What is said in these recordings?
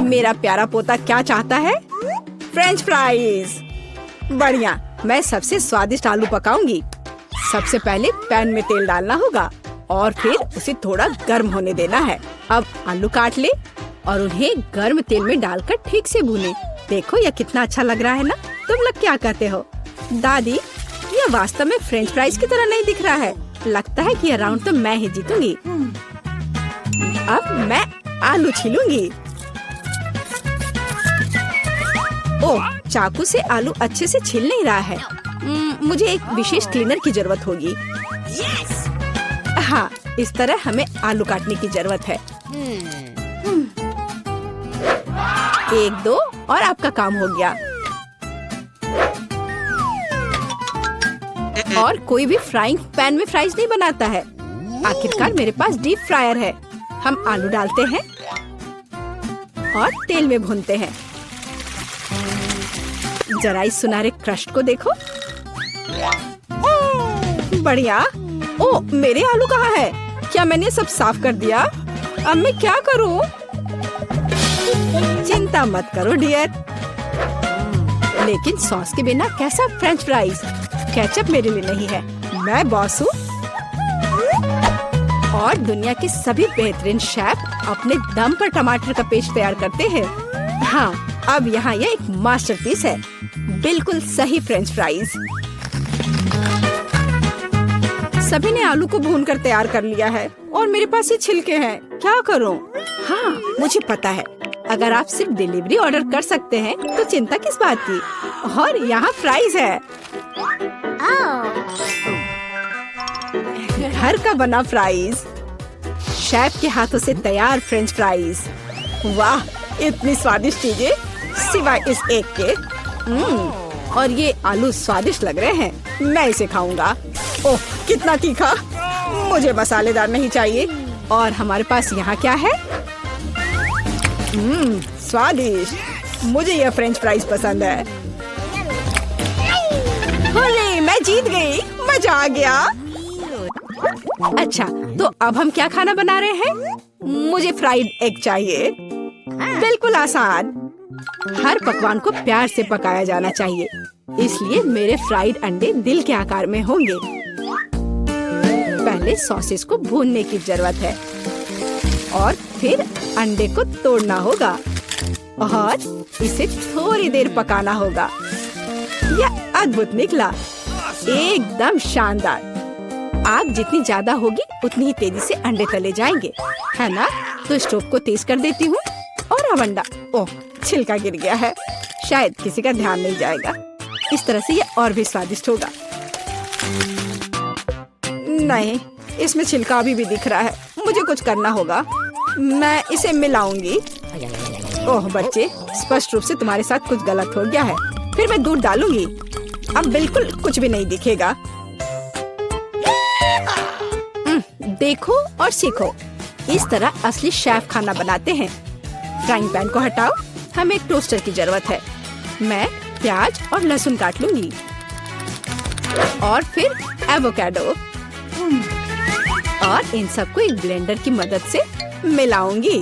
मेरा प्यारा पोता क्या चाहता है? French fries. बढ़िया, मैं सबसे स्वादिष्ट आलू पकाऊंगी। सबसे पहले पैन में तेल डालना होगा और फिर उसे थोड़ा गर्म होने देना है। अब आलू काट ले और उन्हें गर्म तेल में डालकर ठीक से भूने। देखो यह कितना अच्छा लग रहा है ना? तुम लोग क्या कहते हो? दादी, यह वास्तव में फ्रेंच फ्राइज की तरह नहीं दिख रहा है। लगता है कि यह राउंड तो मैं ही जीतूंगी। अब मैं आलू छीलूंगी। ओह, चाकू से आलू अच्छे से छिल नहीं रहा है। मुझे एक विशेष क्लीनर की जरूरत होगी। हाँ, इस तरह हमें आलू काटने की जरूरत है। 1, 2 और आपका काम हो गया। और कोई भी फ्राइंग पैन में फ्राइज नहीं बनाता है। आखिरकार मेरे पास डीप फ्रायर है। हम आलू डालते हैं और तेल में भूनते हैं। जरा इस सुनहरे क्रस्ट को देखो। बढ़िया। ओ, मेरे आलू कहाँ है? क्या मैंने सब साफ कर दिया? अब मैं क्या करूं? चिंता मत करो डियर। लेकिन सॉस के बिना कैसा फ्रेंच फ्राइज? केचप मेरे लिए नहीं है, मैं बॉस हूँ। और दुनिया के सभी बेहतरीन शेफ अपने दम पर टमाटर का पेस्ट तैयार करते हैं। हाँ, अब यहाँ यह एक मास्टरपीस है। बिल्कुल सही फ्रेंच फ्राइज। सभी ने आलू को भूनकर तैयार कर लिया है और मेरे पास ये छिलके हैं। क्या करूं? हाँ, मुझे पता है। अगर आप सिर्फ डिलीवरी ऑर्डर कर सकते हैं तो चिंता किस बात की? और यहाँ फ्राइज है। घर का बना फ्राइज, शेफ के हाथों से तैयार फ्रेंच फ्राइज। वाह, इतनी स्वादिष्ट चीजें सिवाय इस एक के। और ये आलू स्वादिष्ट लग रहे हैं। मैं इसे खाऊंगा। ओह, कितना तीखा! मुझे मसालेदार नहीं चाहिए। और हमारे पास यहाँ क्या है? स्वादिष्ट। मुझे यह फ्रेंच फ्राइज पसंद है। होले, मैं जीत गई। मजा आ गया। अच्छा, तो अब हम क्या खाना बना रहे हैं? मुझे फ्राइड एग चाहिए। बिल्कुल आसान। हर पकवान को प्यार से पकाया जाना चाहिए, इसलिए मेरे फ्राइड अंडे दिल के आकार में होंगे। पहले सॉसेस को भूनने की जरूरत है और फिर अंडे को तोड़ना होगा और इसे थोड़ी देर पकाना होगा। यह अद्भुत निकला, एकदम शानदार। आग जितनी ज्यादा होगी उतनी ही तेजी से अंडे तले जाएंगे, है ना? तो स्टोव को तेज कर देती हूँ और अब अंडा। ओह, छिलका गिर गया है। शायद किसी का ध्यान नहीं जाएगा। इस तरह से यह और भी स्वादिष्ट होगा। नहीं, इसमें छिलका अभी भी दिख रहा है। मुझे कुछ करना होगा। मैं इसे मिलाऊंगी। ओह बच्चे, स्पष्ट रूप से तुम्हारे साथ कुछ गलत हो गया है। फिर मैं दूध डालूंगी। अब बिल्कुल कुछ भी नहीं दिखेगा। देखो और सीखो। इस तरह असली शेफ खाना बनाते हैं। फ्राइंग पैन को हटाओ। हमें एक टोस्टर की जरूरत है। मैं प्याज और लहसुन काट लूंगी और फिर एवोकाडो और इन सबको एक ब्लेंडर की मदद से मिलाऊंगी।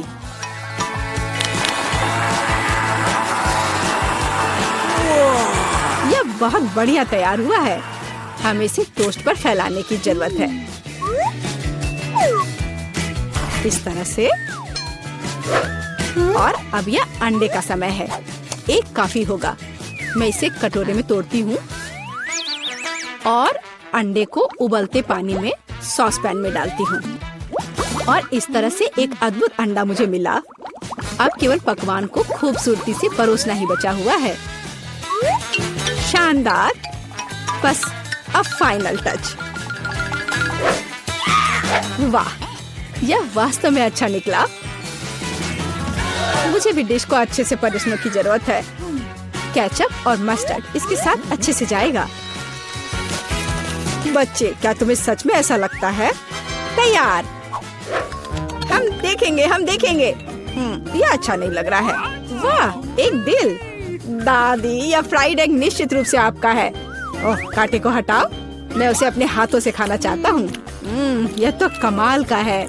यह बहुत बढ़िया तैयार हुआ है। हमें इसे टोस्ट पर फैलाने की जरूरत है। इस तरह से। और अब यह अंडे का समय है। एक काफी होगा। मैं इसे कटोरे में तोड़ती हूँ और अंडे को उबलते पानी में सॉस पैन में डालती हूँ और इस तरह से एक अद्भुत अंडा मुझे मिला। अब केवल पकवान को खूबसूरती से परोसना ही बचा हुआ है। शानदार। बस अब फाइनल टच। वाह, यह वास्तव में अच्छा निकला। मुझे भी डिश को अच्छे से परोसने की जरूरत है। केचप और मस्टर्ड इसके साथ अच्छे से जाएगा। बच्चे, क्या तुम्हें सच में ऐसा लगता है? तैयार। हम देखेंगे। यह अच्छा नहीं लग रहा है। वाह, एक दिल। दादी, यह फ्राइड एग निश्चित रूप से आपका है। ओह, कांटे को हटाओ। मैं उसे अपने हाथों से खाना चाहता हूँ। यह तो कमाल का है।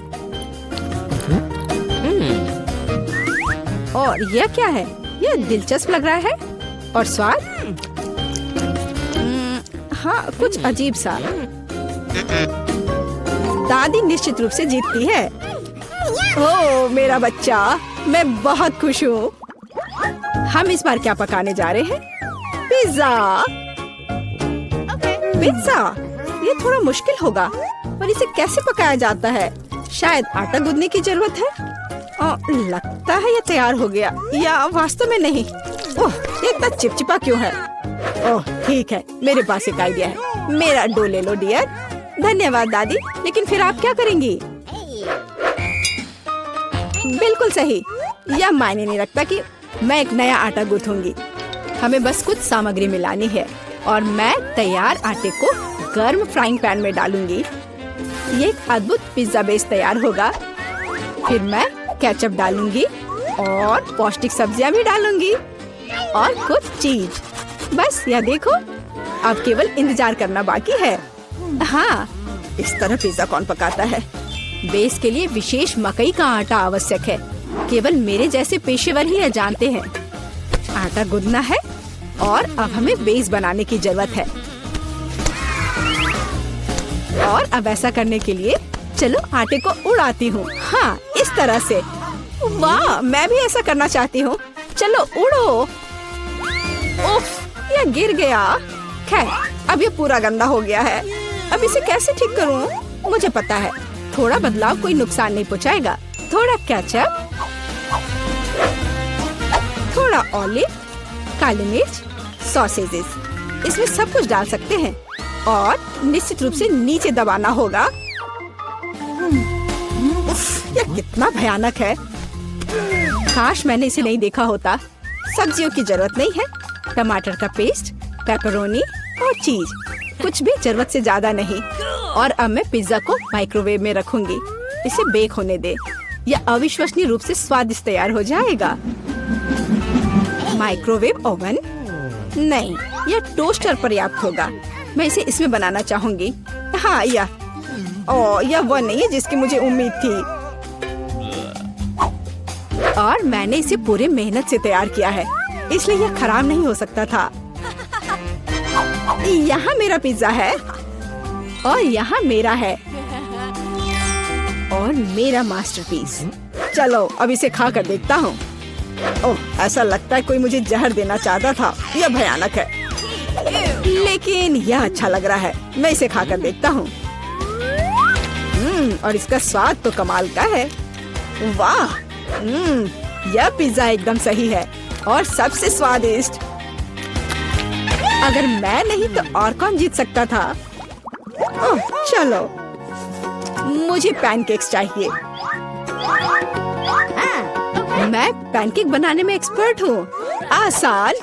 और यह क्या है? यह दिलचस्प लग रहा है। और स्वाद? हाँ, कुछ अजीब सा। दादी निश्चित रूप से जीतती है। ओह मेरा बच्चा, मैं बहुत खुश हूँ। हम इस बार क्या पकाने जा रहे हैं? पिज्जा। पिज्जा? ये थोड़ा मुश्किल होगा, पर इसे कैसे पकाया जाता है? शायद आटा गूंदने की जरूरत है। लगता है ये तैयार हो गया, या वास्तव में नहीं। ओह, ये इतना चिपचिपा क्यों है? ओह ठीक है, मेरे पास एक आइडिया है। मेरा डो ले लो डियर। धन्यवाद दादी, लेकिन फिर आप क्या करेंगी? बिल्कुल सही। यह मायने नहीं रखता कि मैं एक नया आटा गूंथूंगी। हमें बस कुछ सामग्री मिलानी है और मैं तैयार आटे को गर्म फ्राइंग पैन में डालूंगी। ये एक अद्भुत पिज्जा बेस तैयार होगा। फिर मैं केचप डालूंगी और पौष्टिक सब्जियां भी डालूंगी और कुछ चीज। बस यह देखो, अब केवल इंतजार करना बाकी है। हाँ, इस तरह पिज्जा कौन पकाता है? बेस के लिए विशेष मकई का आटा आवश्यक है। केवल मेरे जैसे पेशेवर ही यह जानते हैं। आटा गूंदना है और अब हमें बेस बनाने की जरूरत है। और अब ऐसा करने के लिए चलो आटे को उड़ाती हूँ। हाँ, इस तरह से। वाह, मैं भी ऐसा करना चाहती हूँ। चलो उड़ो। उफ, यह गिर गया। खैर, अब ये पूरा गंदा हो गया है। अब इसे कैसे ठीक करूँ? मुझे पता है, थोड़ा बदलाव कोई नुकसान नहीं पहुँचाएगा। थोड़ा केचप, थोड़ा ऑलिव, काली मिर्च, सॉसेजेस, इसमें सब कुछ डाल सकते हैं और निश्चित रूप से नीचे दबाना होगा। उफ, यह कितना भयानक है। काश मैंने इसे नहीं देखा होता। सब्जियों की जरूरत नहीं है। टमाटर का पेस्ट, पेपरोनी और चीज, कुछ भी जरूरत से ज्यादा नहीं। और अब मैं पिज्जा को माइक्रोवेव में रखूंगी। इसे बेक होने दे। यह अविश्वसनीय रूप से स्वादिष्ट तैयार हो जाएगा। माइक्रोवेव ओवन नहीं, यह टोस्टर पर्याप्त होगा। मैं इसे इसमें बनाना चाहूंगी। हाँ, यह वो नहीं है जिसकी मुझे उम्मीद थी। और मैंने इसे पूरे मेहनत से तैयार किया है, इसलिए यह खराब नहीं हो सकता था। यहाँ मेरा पिज्जा है और यहाँ मेरा है और मेरा मास्टरपीस। चलो अब इसे खा कर देखता हूँ। ओह, ऐसा लगता है कोई मुझे जहर देना चाहता था। यह भयानक है, लेकिन यह अच्छा लग रहा है। मैं इसे खा कर देखता हूँ। और इसका स्वाद तो कमाल का है। वाह, यह पिज्जा एकदम सही है और सबसे स्वादिष्ट। अगर मैं नहीं तो और कौन जीत सकता था? ओह, चलो, मुझे पैनकेक्स चाहिए। मैं पैनकेक बनाने में एक्सपर्ट हूँ। आसान।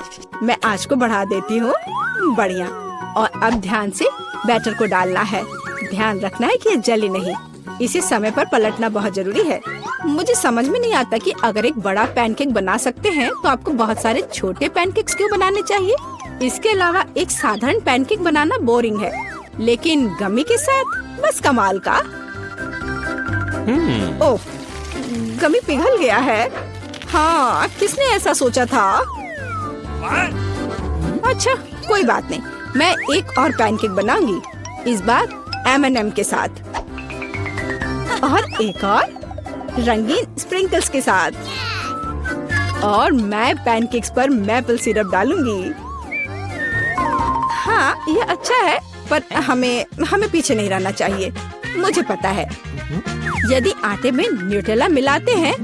मैं आंच को बढ़ा देती हूँ। बढ़िया। और अब ध्यान से बैटर को डालना है। ध्यान रखना है कि ये जले नहीं। इसे समय पर पलटना बहुत जरूरी है। मुझे समझ में नहीं आता कि अगर एक बड़ा पैनकेक बना सकते हैं तो आपको बहुत सारे छोटे पैनकेक्स क्यों बनाने चाहिए? इसके अलावा एक साधारण पैनकेक बनाना बोरिंग है, लेकिन गमी के साथ बस कमाल का। ओह, गमी पिघल गया है। हाँ, किसने ऐसा सोचा था? अच्छा, कोई बात नहीं। मैं एक और पैनकेक बनाऊंगी, इस बार M&M के साथ और एक और रंगीन स्प्रिंकल्स के साथ। और मैं पैनकेक्स पर मैपल सिरप डालूंगी। हाँ, यह अच्छा है, पर हमें पीछे नहीं रहना चाहिए। मुझे पता है, यदि आटे में न्यूटेला मिलाते हैं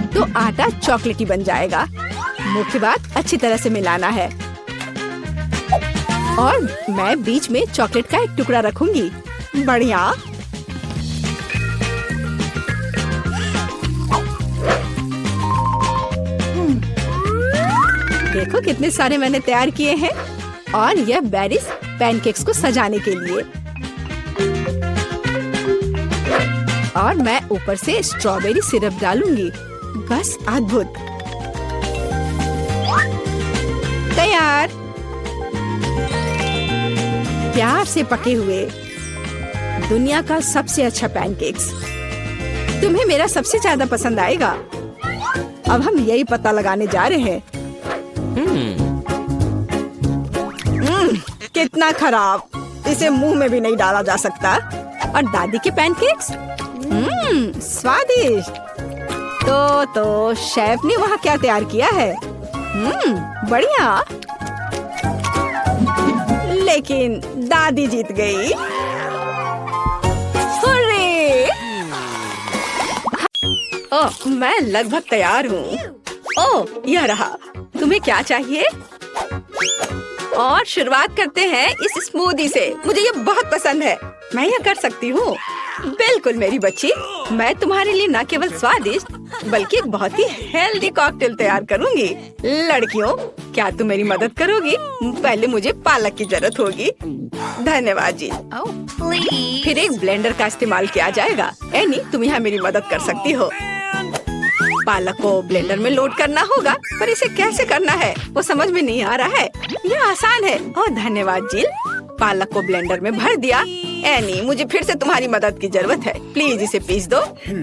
तो आटा चॉकलेटी बन जाएगा। मुख्य बात अच्छी तरह से मिलाना है। और मैं बीच में चॉकलेट का एक टुकड़ा रखूंगी। बढ़िया। देखो कितने सारे मैंने तैयार किए हैं। और यह बेरीज पैनकेक्स को सजाने के लिए। और मैं ऊपर से स्ट्रॉबेरी सिरप डालूंगी। बस अद्भुत। तैयार। प्यार से पके हुए दुनिया का सबसे अच्छा पैनकेक्स। तुम्हें मेरा सबसे ज्यादा पसंद आएगा। अब हम यही पता लगाने जा रहे हैं। कितना खराब, इसे मुंह में भी नहीं डाला जा सकता। और दादी के पैनकेक्स, स्वादिष्ट। तो शेफ ने वहाँ क्या तैयार किया है? बढ़िया। लेकिन दादी जीत गई। हुर्रे! ओह, मैं लगभग तैयार हूँ। ओह, यह रहा। तुम्हें क्या चाहिए? और शुरुआत करते हैं इस स्मूदी से। मुझे ये बहुत पसंद है। मैं यह कर सकती हूँ। बिल्कुल मेरी बच्ची, मैं तुम्हारे लिए न केवल स्वादिष्ट बल्कि एक बहुत ही हेल्दी कॉकटेल तैयार करूँगी। लड़कियों, क्या तुम मेरी मदद करोगी? पहले मुझे पालक की जरूरत होगी। धन्यवाद जी। फिर एक ब्लेंडर का इस्तेमाल किया जाएगा। एनी, तुम यहाँ मेरी मदद कर सकती हो। पालक को ब्लेंडर में लोड करना होगा, पर इसे कैसे करना है वो समझ में नहीं आ रहा है। यह आसान है। ओह धन्यवाद जिल। पालक को ब्लेंडर में भर दिया। एनी, मुझे फिर से तुम्हारी मदद की जरूरत है। प्लीज इसे पीस दो।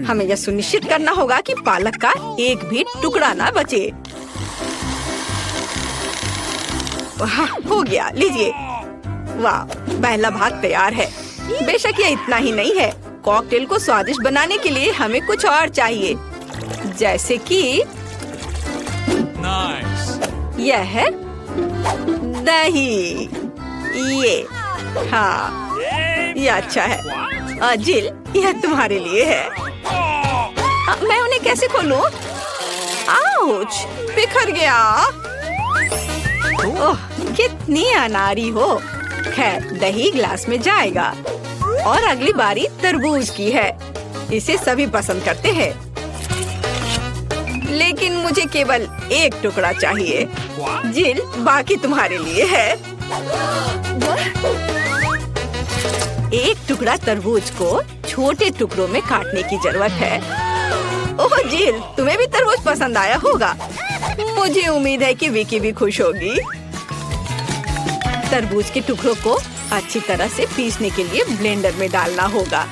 हमें यह सुनिश्चित करना होगा कि पालक का एक भी टुकड़ा ना बचे। हाँ, हो गया, लीजिए। वाह, पहला भाग तैयार है। बेशक यह इतना ही नहीं है। कॉकटेल को स्वादिष्ट बनाने के लिए हमें कुछ और चाहिए, जैसे कि यह है दही। ये, हाँ, ये अच्छा है। जिल, यह तुम्हारे लिए है। मैं उन्हें कैसे खोलूं? आउच, बिखर गया। ओह, कितनी अनारी हो। खैर, दही ग्लास में जाएगा। और अगली बारी तरबूज की है। इसे सभी पसंद करते हैं, लेकिन मुझे केवल एक टुकड़ा चाहिए। जिल, बाकी तुम्हारे लिए है। एक टुकड़ा तरबूज को छोटे टुकड़ों में काटने की जरूरत है। ओह जिल, तुम्हें भी तरबूज पसंद आया होगा। मुझे उम्मीद है कि विकी भी खुश होगी। तरबूज के टुकड़ों को अच्छी तरह से पीसने के लिए ब्लेंडर में डालना होगा।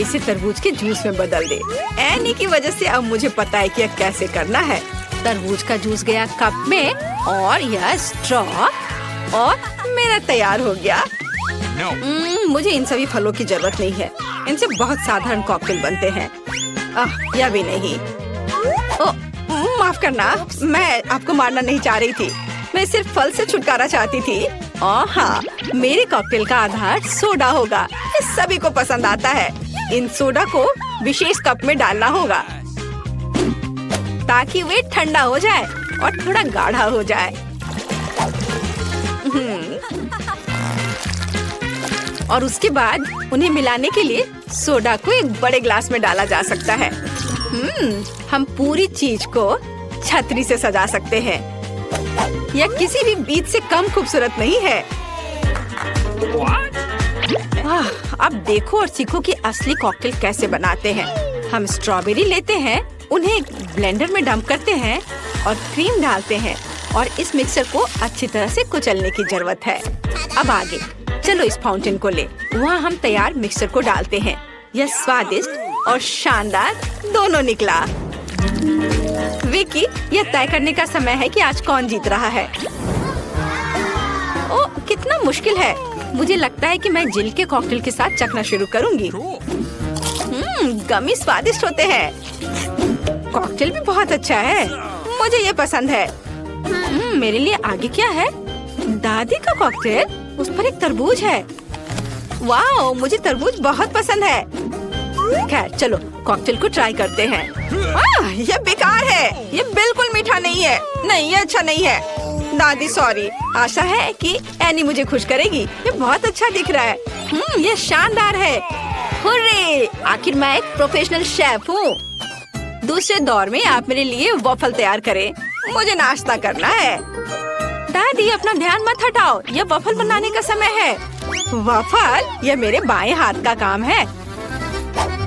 इसे तरबूज के जूस में बदल दे। एनी की वजह से अब मुझे पता है कि यह कैसे करना है। तरबूज का जूस गया कप में और यह स्ट्रॉ और मेरा तैयार हो गया। मुझे इन सभी फलों की जरूरत नहीं है। इनसे बहुत साधारण कॉकटेल बनते हैं। यह भी नहीं। माफ करना, मैं आपको मारना नहीं चाह रही थी। मैं सिर्फ फल से छुटकारा चाहती थी। हाँ, मेरे कॉकटेल का आधार सोडा होगा। ये सभी को पसंद आता है। इन सोडा को विशेष कप में डालना होगा ताकि वे ठंडा हो जाए और थोड़ा गाढ़ा हो जाए। और उसके बाद उन्हें मिलाने के लिए सोडा को एक बड़े ग्लास में डाला जा सकता है। हम पूरी चीज को छतरी से सजा सकते हैं। यह किसी भी बीज से कम खूबसूरत नहीं है। अब देखो और सीखो कि असली कॉकटेल कैसे बनाते हैं। हम स्ट्रॉबेरी लेते हैं, उन्हें ब्लेंडर में डंप करते हैं और क्रीम डालते हैं और इस मिक्सर को अच्छी तरह से कुचलने की जरूरत है। अब आगे चलो इस फाउंटेन को ले। वहाँ हम तैयार मिक्सर को डालते हैं। यह स्वादिष्ट और शानदार दोनों निकला। विकी, यह तय करने का समय है कि आज कौन जीत रहा है। ओ, कितना मुश्किल है। मुझे लगता है कि मैं जिल के कॉकटेल के साथ चखना शुरू करूंगी। गमी स्वादिष्ट होते हैं। कॉकटेल भी बहुत अच्छा है। मुझे ये पसंद है। मेरे लिए आगे क्या है? दादी का कॉकटेल, उस पर एक तरबूज है। वाओ, मुझे तरबूज बहुत पसंद है। खैर चलो कॉकटेल को ट्राई करते हैं। यह बेकार है। यह बिल्कुल मीठा नहीं है। नहीं, यह अच्छा नहीं है। दादी सॉरी। आशा है कि एनी मुझे खुश करेगी। ये बहुत अच्छा दिख रहा है। यह शानदार है। हुर्रे! आखिर मैं एक प्रोफेशनल शेफ हूँ। दूसरे दौर में आप मेरे लिए वॉफल तैयार करें। मुझे नाश्ता करना है। दादी, अपना ध्यान मत हटाओ। यह वॉफल बनाने का समय है। वॉफल? यह मेरे बाएं हाथ का काम है,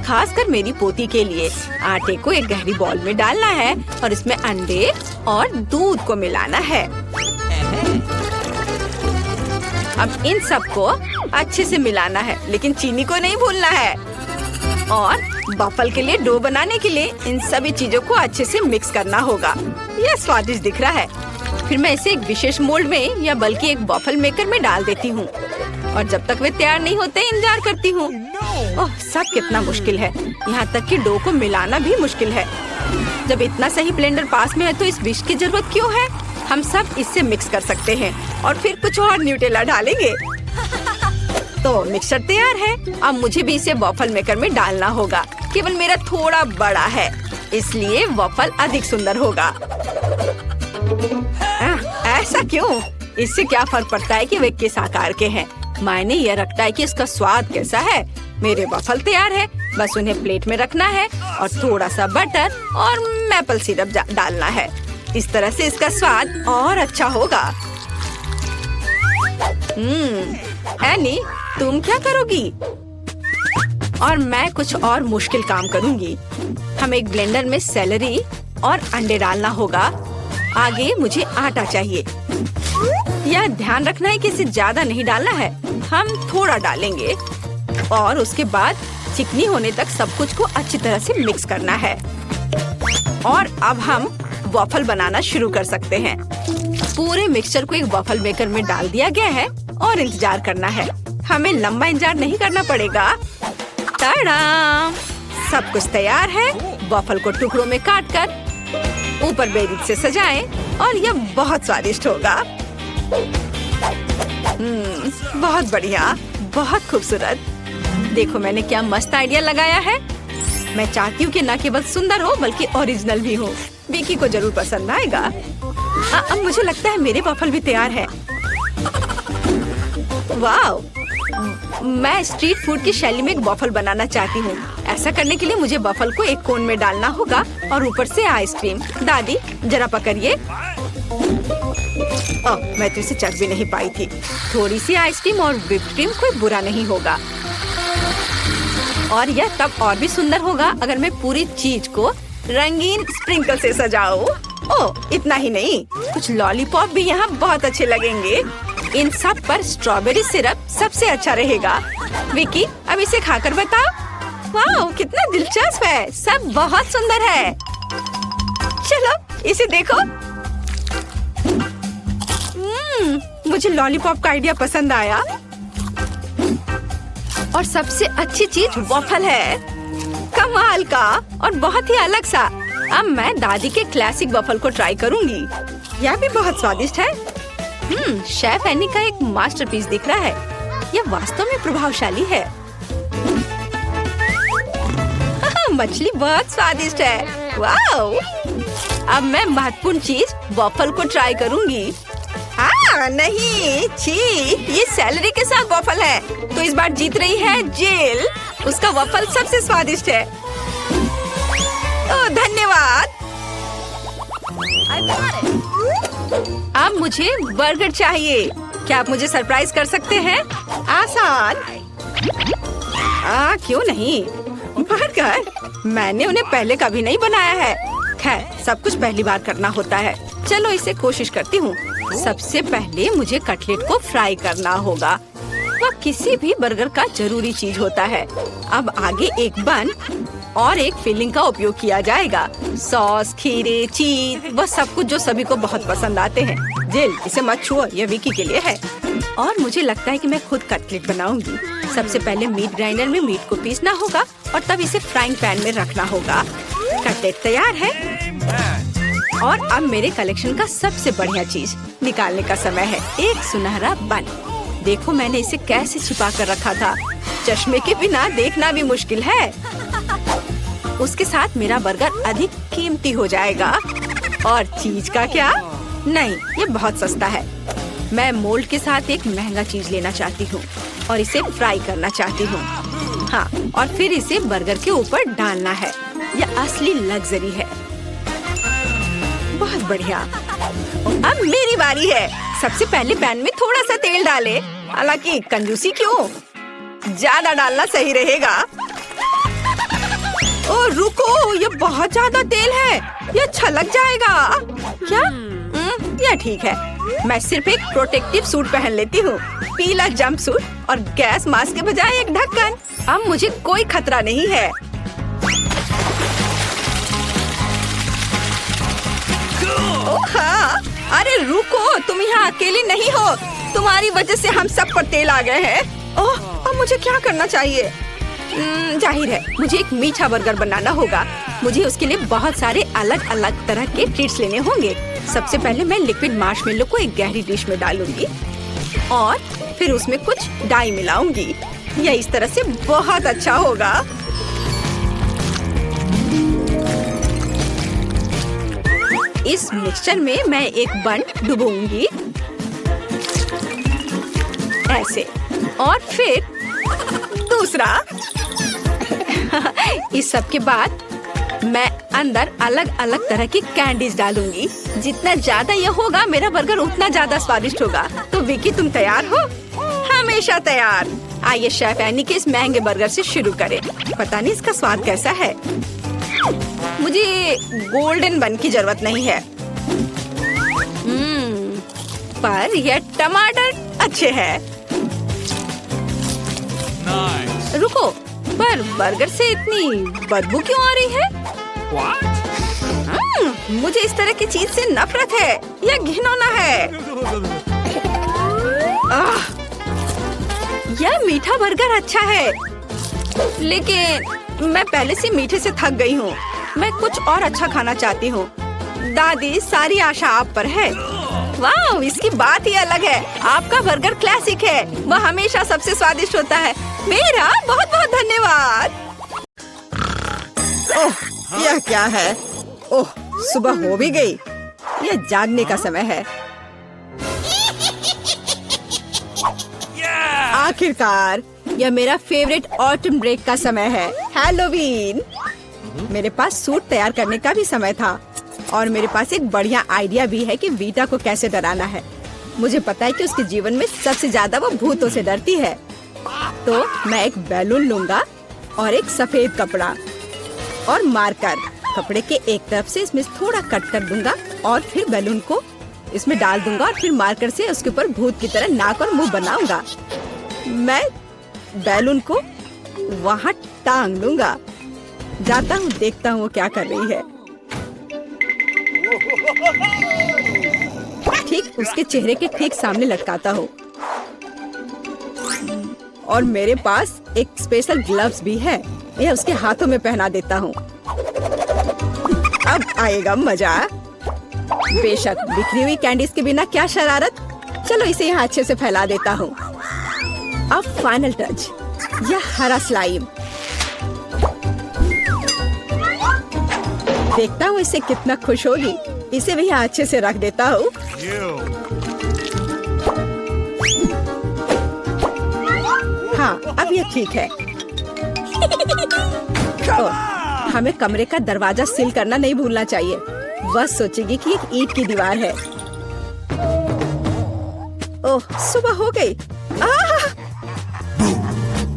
खासकर मेरी पोती के लिए। आटे को एक गहरी बॉल में डालना है और इसमें अंडे और दूध को मिलाना है। अब इन सबको अच्छे से मिलाना है, लेकिन चीनी को नहीं भूलना है। और वॉफल के लिए डो बनाने के लिए इन सभी चीजों को अच्छे से मिक्स करना होगा। यह स्वादिष्ट दिख रहा है। फिर मैं इसे एक विशेष मोल्ड में या बल्कि एक वॉफल मेकर में डाल देती हूँ और जब तक वे तैयार नहीं होते इंतजार करती हूँ। ओह, सब कितना मुश्किल है। यहाँ तक कि डो को मिलाना भी मुश्किल है। जब इतना सही ब्लेंडर पास में है तो इस विस्क की जरूरत क्यों है? हम सब इससे मिक्स कर सकते हैं और फिर कुछ और न्यूटेला डालेंगे। तो मिक्सचर तैयार है। अब मुझे भी इसे वॉफल मेकर में डालना होगा। केवल मेरा थोड़ा बड़ा है, इसलिए वॉफल अधिक सुंदर होगा। ऐसा क्यों? इससे क्या फर्क पड़ता है कि वे किस आकार के हैं? मायने यह रखता है कि इसका स्वाद कैसा है। मेरे वॉफल तैयार है, बस उन्हें प्लेट में रखना है और थोड़ा सा बटर और मैपल सिरप डालना है। इस तरह से इसका स्वाद और अच्छा होगा। एनी, तुम क्या करोगी? और मैं कुछ और मुश्किल काम करूंगी। हम एक ब्लेंडर में सेलरी और अंडे डालना होगा। आगे मुझे आटा चाहिए। यह ध्यान रखना है कि इसे ज्यादा नहीं डालना है, हम थोड़ा डालेंगे और उसके बाद चिकनी होने तक सब कुछ को अच्छी तरह से मिक्स करना है। और अब हम वॉफल बनाना शुरू कर सकते हैं। पूरे मिक्सचर को एक वॉफल मेकर में डाल दिया गया है और इंतजार करना है। हमें लंबा इंतजार नहीं करना पड़ेगा। टाडा! सब कुछ तैयार है। वॉफल को टुकड़ों में काटकर ऊपर बेरीज से सजाएं और यह बहुत स्वादिष्ट होगा। बहुत बढ़िया, बहुत खूबसूरत। देखो मैंने क्या मस्त आइडिया लगाया है। मैं चाहती हूँ कि न केवल सुंदर हो बल्कि ओरिजिनल भी हो। विकी को जरूर पसंद आएगा। अब मुझे लगता है मेरे वॉफल भी तैयार है। वाव! मैं स्ट्रीट फूड की शैली में एक वॉफल बनाना चाहती हूँ। ऐसा करने के लिए मुझे वॉफल को एक कोन में डालना होगा और ऊपर से आइसक्रीम। दादी जरा पकड़िए। मैं तो इसे चख भी नहीं पाई थी। थोड़ी सी आइसक्रीम और व्हिप्ड क्रीम कोई बुरा नहीं होगा। और यह तब और भी सुंदर होगा अगर मैं पूरी चीज को रंगीन स्प्रिंकल से सजाऊं। ओह, इतना ही नहीं, कुछ लॉलीपॉप भी यहाँ बहुत अच्छे लगेंगे। इन सब पर स्ट्रॉबेरी सिरप सबसे अच्छा रहेगा। विकी, अब इसे खाकर बताओ। वाह, कितना दिलचस्प है। सब बहुत सुंदर है। चलो इसे देखो। मुझे लॉलीपॉप का आइडिया पसंद आया। और सबसे अच्छी चीज वॉफल है। कमाल का और बहुत ही अलग सा। अब मैं दादी के क्लासिक वॉफल को ट्राई करूंगी। यह भी बहुत स्वादिष्ट है। शेफ एनी का एक मास्टरपीस दिख रहा है। यह वास्तव में प्रभावशाली है। मछली बहुत स्वादिष्ट है। वाओ! अब मैं महत्वपूर्ण चीज वॉफल को ट्राई करूंगी। नहीं, छी, ये सेलरी के साथ वॉफल है। तो इस बार जीत रही है जेल। उसका वॉफल सबसे स्वादिष्ट है। ओह, धन्यवाद। अब मुझे बर्गर चाहिए। क्या आप मुझे सरप्राइज कर सकते हैं? आसान। क्यों नहीं? बर्गर? मैंने उन्हें पहले कभी नहीं बनाया है। खैर, सब कुछ पहली बार करना होता है। चलो इसे कोशिश करती हूँ। सबसे पहले मुझे कटलेट को फ्राई करना होगा। वह किसी भी बर्गर का जरूरी चीज होता है। अब आगे एक बन और एक फिलिंग का उपयोग किया जाएगा। सॉस, खीरे, चीज, वह सब कुछ जो सभी को बहुत पसंद आते हैं। जिल, इसे मत छुओ, यह विकी के लिए है। और मुझे लगता है कि मैं खुद कटलेट बनाऊंगी। सबसे पहले मीट ग्राइंडर में मीट को पीसना होगा और तब इसे फ्राइंग पैन में रखना होगा। कटलेट तैयार है। और अब मेरे कलेक्शन का सबसे बढ़िया चीज निकालने का समय है। एक सुनहरा बन। देखो मैंने इसे कैसे छिपा कर रखा था। चश्मे के बिना देखना भी मुश्किल है। उसके साथ मेरा बर्गर अधिक कीमती हो जाएगा। और चीज का क्या? नहीं, ये बहुत सस्ता है। मैं मोल्ड के साथ एक महंगा चीज लेना चाहती हूँ और इसे फ्राई करना चाहती हूँ। हाँ, और फिर इसे बर्गर के ऊपर डालना है। यह असली लग्जरी है। बहुत बढ़िया। अब मेरी बारी है। सबसे पहले पैन में थोड़ा सा तेल डाले। हालांकि कंजूसी क्यों? ज्यादा डालना सही रहेगा। ओ रुको, ये बहुत ज्यादा तेल है। ये छलक जाएगा। क्या? यह ठीक है। मैं सिर्फ एक प्रोटेक्टिव सूट पहन लेती हूँ। पीला जंप सूट और गैस मास्क के बजाय एक ढक्कन। अब मुझे कोई खतरा नहीं है। ओह हाँ, अरे रुको, तुम यहाँ अकेले नहीं हो। तुम्हारी वजह से हम सब पर तेल आ गए हैं। ओह, अब मुझे क्या करना चाहिए? जाहिर है मुझे एक मीठा बर्गर बनाना होगा। मुझे उसके लिए बहुत सारे अलग अलग तरह के ट्रीट्स लेने होंगे। सबसे पहले मैं लिक्विड मार्शमेलो को एक गहरी डिश में डालूंगी और फिर उसमें कुछ डाई मिलाऊंगी। यह इस तरह से बहुत अच्छा होगा। इस मिक्सचर में मैं एक बन डुबोऊंगी ऐसे, और फिर दूसरा। इस सब के बाद मैं अंदर अलग अलग तरह की कैंडीज डालूंगी। जितना ज्यादा ये होगा मेरा बर्गर उतना ज्यादा स्वादिष्ट होगा। तो विकी, तुम तैयार हो? हमेशा तैयार। आइए शेफ एनी के इस महंगे बर्गर से शुरू करें। पता नहीं इसका स्वाद कैसा है। मुझे गोल्डन बन की जरूरत नहीं है, पर यह टमाटर अच्छे हैं। रुको, पर बर्गर से इतनी बदबू क्यों आ रही है? मुझे इस तरह की चीज से नफरत है। यह घिनौना है। यह मीठा बर्गर अच्छा है, लेकिन मैं पहले से मीठे से थक गई हूँ। मैं कुछ और अच्छा खाना चाहती हूँ। दादी, सारी आशा आप पर है। वाह, इसकी बात ही अलग है। आपका बर्गर क्लासिक है। वह हमेशा सबसे स्वादिष्ट होता है। मेरा बहुत बहुत धन्यवाद। ओह, यह क्या है? ओह, सुबह हो भी गई। यह जागने का समय है। आखिरकार यह मेरा फेवरेट ऑटम ब्रेक का समय है, हैलोवीन। मेरे पास सूट तैयार करने का भी समय था और मेरे पास एक बढ़िया आइडिया भी है कि वीटा को कैसे डराना है। मुझे पता है कि उसके जीवन में सबसे ज्यादा वो भूतों से डरती है। तो मैं एक बैलून लूंगा और एक सफेद कपड़ा और मार्कर। कपड़े के एक तरफ से इसमें थोड़ा कट कर दूंगा और फिर बैलून को इसमें डाल दूंगा और फिर मार्कर से उसके ऊपर भूत की तरह नाक और मुंह बनाऊंगा। मैं बैलून को वहाँ टांग दूंगा। जाता हूँ, देखता हूँ वो क्या कर रही है। ठीक उसके चेहरे के ठीक सामने लटकाता हूँ और मेरे पास एक स्पेशल ग्लव्स भी है। यह उसके हाथों में पहना देता हूँ। अब आएगा मजा। बेशक बिखरी हुई कैंडीज के बिना क्या शरारत। चलो इसे यहाँ अच्छे से फैला देता हूँ। अब फाइनल टच, यह हरा स्लाइम। देखता हूँ इसे कितना खुश होगी। इसे भी यहाँ अच्छे से रख देता हूँ। हाँ, अब यह ठीक है। हमें कमरे का दरवाजा सील करना नहीं भूलना चाहिए। वह सोचेगी कि एक ईंट की दीवार है। ओह, सुबह हो गई।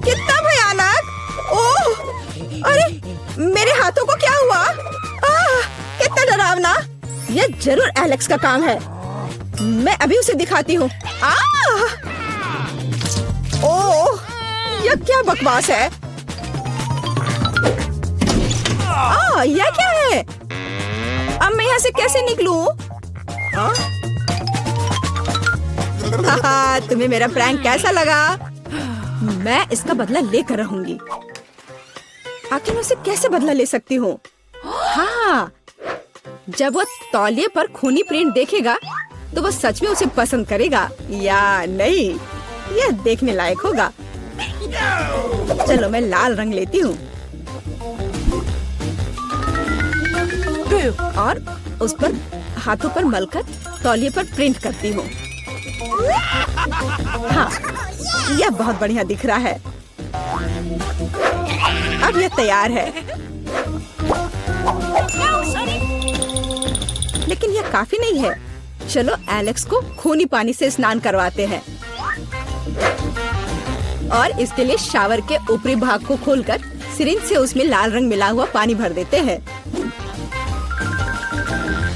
कितना भयानक! ओह, अरे मेरे हाथों को क्या हुआ? कितना डरावना! यह जरूर एलेक्स का काम है। मैं अभी उसे दिखाती हूँ। ओह, यह क्या बकवास है? यह क्या है? अब मैं यहाँ से कैसे निकलूं? तुम्हें मेरा प्रैंक कैसा लगा? मैं इसका बदला लेकर रहूंगी। आखिर मैं उसे कैसे बदला ले सकती हूँ? हाँ, जब वो तौलिए पर खूनी प्रिंट देखेगा तो वो सच में उसे पसंद करेगा या नहीं, यह देखने लायक होगा। चलो मैं लाल रंग लेती हूँ और उस पर हाथों पर मलकर तौलिए पर प्रिंट करती हूँ। हाँ, यह बहुत बढ़िया दिख रहा है। अब यह तैयार है। लेकिन यह काफी नहीं है। चलो एलेक्स को खूनी पानी से स्नान करवाते हैं और इसके लिए शावर के ऊपरी भाग को खोलकर सिरिंज से उसमें लाल रंग मिला हुआ पानी भर देते हैं।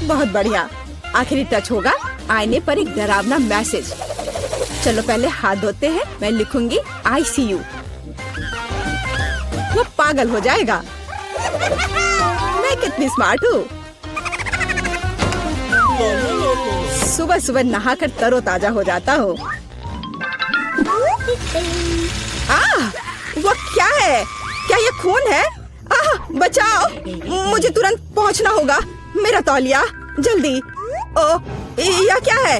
बहुत बढ़िया। आखिरी टच होगा आईने पर एक डरावना मैसेज। चलो पहले हाथ धोते हैं। मैं लिखूंगी ICU। वो पागल हो जाएगा। मैं कितनी स्मार्ट हूँ। सुबह सुबह नहाकर तरोताजा हो जाता हूँ। वो क्या है? क्या ये खून है? बचाओ, मुझे तुरंत पहुँचना होगा। मेरा तौलिया, जल्दी। यह क्या है?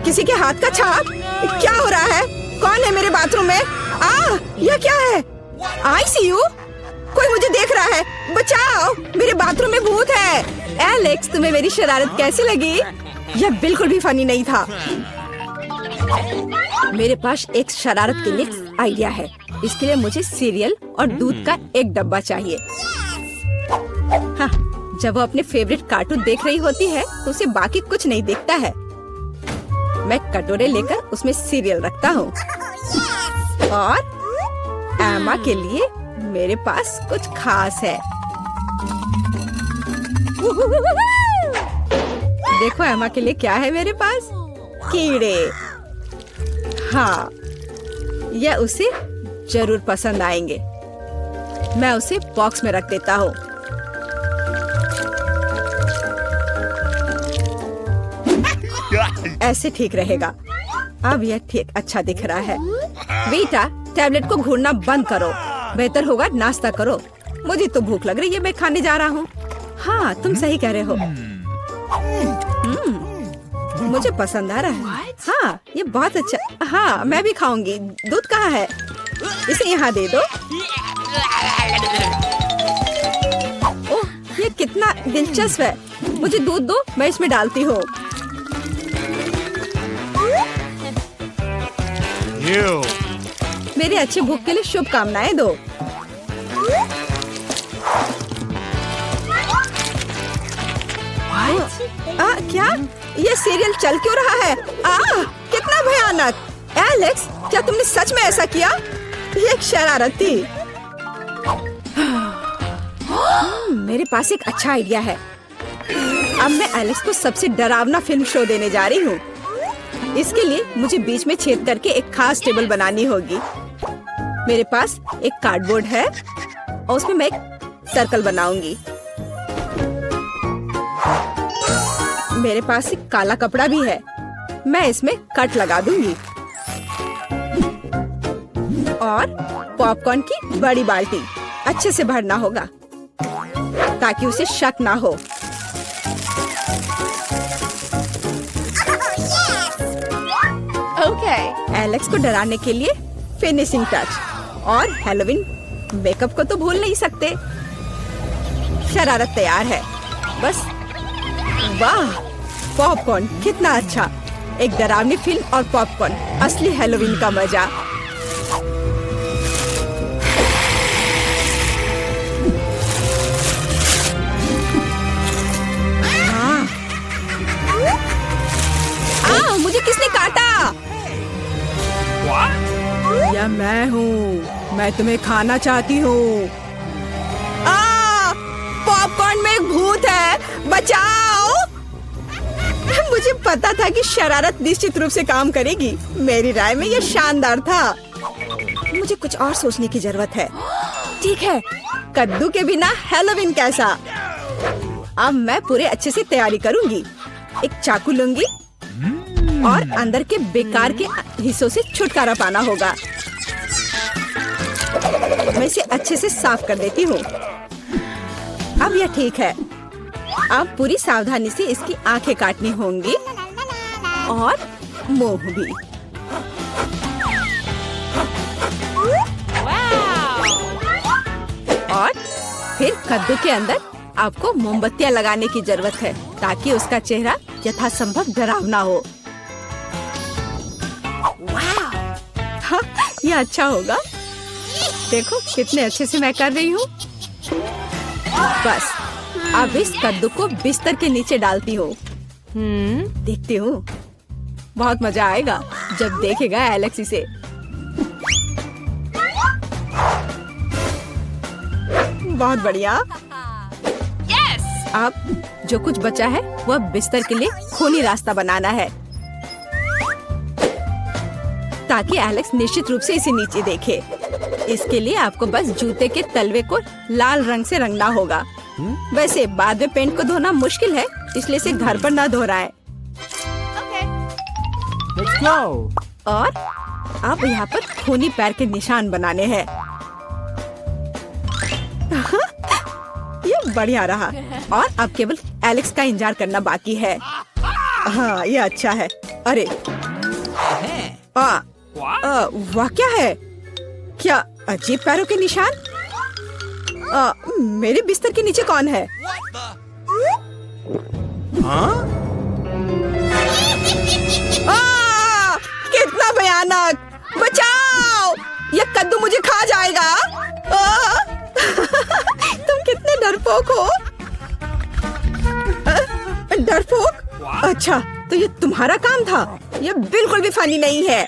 किसी के हाथ का छाप? क्या हो रहा है? कौन है मेरे बाथरूम में? यह क्या है? ICU? कोई मुझे देख रहा है, बचाओ, मेरे बाथरूम में भूत है। एलेक्स, तुम्हें मेरी शरारत कैसी लगी? यह बिल्कुल भी फनी नहीं था। मेरे पास एक शरारत के लिए आइडिया है। इसके लिए मुझे सीरियल और दूध का एक डब्बा चाहिए। हाँ, जब वो अपने फेवरेट कार्टून देख रही होती है तो उसे बाकी कुछ नहीं दिखता है। मैं कटोरे लेकर उसमें सीरियल रखता हूँ। और एमा के लिए मेरे पास कुछ खास है। देखो एमा के लिए क्या है मेरे पास? कीड़े। हाँ, यह उसे जरूर पसंद आएंगे। मैं उसे बॉक्स में रख देता हूँ। ऐसे ठीक रहेगा। अब यह ठीक अच्छा दिख रहा है। बेटा, टैबलेट को घूरना बंद करो। बेहतर होगा नाश्ता करो। मुझे तो भूख लग रही है, मैं खाने जा रहा हूँ। हाँ, तुम सही कह रहे हो। मुझे पसंद आ रहा है। हाँ, ये बहुत अच्छा। हाँ, मैं भी खाऊंगी। दूध कहाँ है? इसे यहाँ दे दो। ओह, ये कितना दिलचस्प है। मुझे दूध दो, मैं इसमें डालती हूँ। मेरे अच्छे भूख के लिए शुभकामनाएं दो। क्या? ये सीरियल चल क्यों रहा है? कितना भयानक! एलेक्स, क्या तुमने सच में ऐसा किया? ये एक शरारत थी। मेरे पास एक अच्छा आइडिया है। अब मैं एलेक्स को सबसे डरावना फिल्म शो देने जा रही हूँ। इसके लिए मुझे बीच में छेद करके एक खास टेबल बनानी होगी। मेरे पास एक कार्डबोर्ड है और उसमें मैं एक सर्कल बनाऊंगी। मेरे पास एक काला कपड़ा भी है। मैं इसमें कट लगा दूंगी और पॉपकॉर्न की बड़ी बाल्टी अच्छे से भरना होगा ताकि उसे शक ना हो। एलेक्स को डराने के लिए फिनिशिंग टच और हैलोवीन मेकअप को तो भूल नहीं सकते। शरारत तैयार है। बस वाह, पॉपकॉर्न कितना अच्छा। एक डरावनी फिल्म और पॉपकॉर्न, असली हैलोवीन का मजा। मुझे किसने काटा? या मैं हूँ। मैं तुम्हें खाना चाहती हूँ। पॉपकॉर्न में एक भूत है, बचाओ। मुझे पता था कि शरारत निश्चित रूप से काम करेगी। मेरी राय में यह शानदार था। मुझे कुछ और सोचने की जरूरत है। ठीक है, कद्दू के बिना हैलोवीन कैसा? अब मैं पूरे अच्छे से तैयारी करूंगी। एक चाकू लूंगी और अंदर के बेकार के हिस्सों से छुटकारा पाना होगा। मैं इसे अच्छे से साफ कर देती हूँ। अब यह ठीक है। अब पूरी सावधानी से इसकी आंखें काटनी होंगी और मुंह भी। और फिर कद्दू के अंदर आपको मोमबत्तियां लगाने की जरूरत है ताकि उसका चेहरा यथासंभव डरावना हो। हाँ, ये अच्छा होगा। देखो कितने अच्छे से मैं कर रही हूँ। बस अब इस कद्दू को बिस्तर के नीचे डालती हूँ। देखती हूँ, बहुत मजा आएगा जब देखेगा एलेक्स इसे। बहुत बढ़िया। अब जो कुछ बचा है वह बिस्तर के लिए खूनी रास्ता बनाना है ताकि एलेक्स निश्चित रूप से इसे नीचे देखे। इसके लिए आपको बस जूते के तलवे को लाल रंग से रंगना होगा। वैसे बाद में पेंट को धोना मुश्किल है, इसलिए इसे घर पर ना दोहराएं। Let's go. और अब यहाँ पर खूनी पैर के निशान बनाने हैं। ये बढ़िया रहा। और अब केवल एलेक्स का इंतजार करना बाकी है। हाँ, ये अच्छा है। अरे वाह, क्या है? क्या अजीब पैरों के निशान? मेरे बिस्तर के नीचे कौन है? कितना भयानक! बचाओ! ये कद्दू मुझे खा जाएगा। तुम कितने डरपोक हो। डरपोक? अच्छा, तो ये तुम्हारा काम था। ये बिल्कुल भी फनी नहीं है।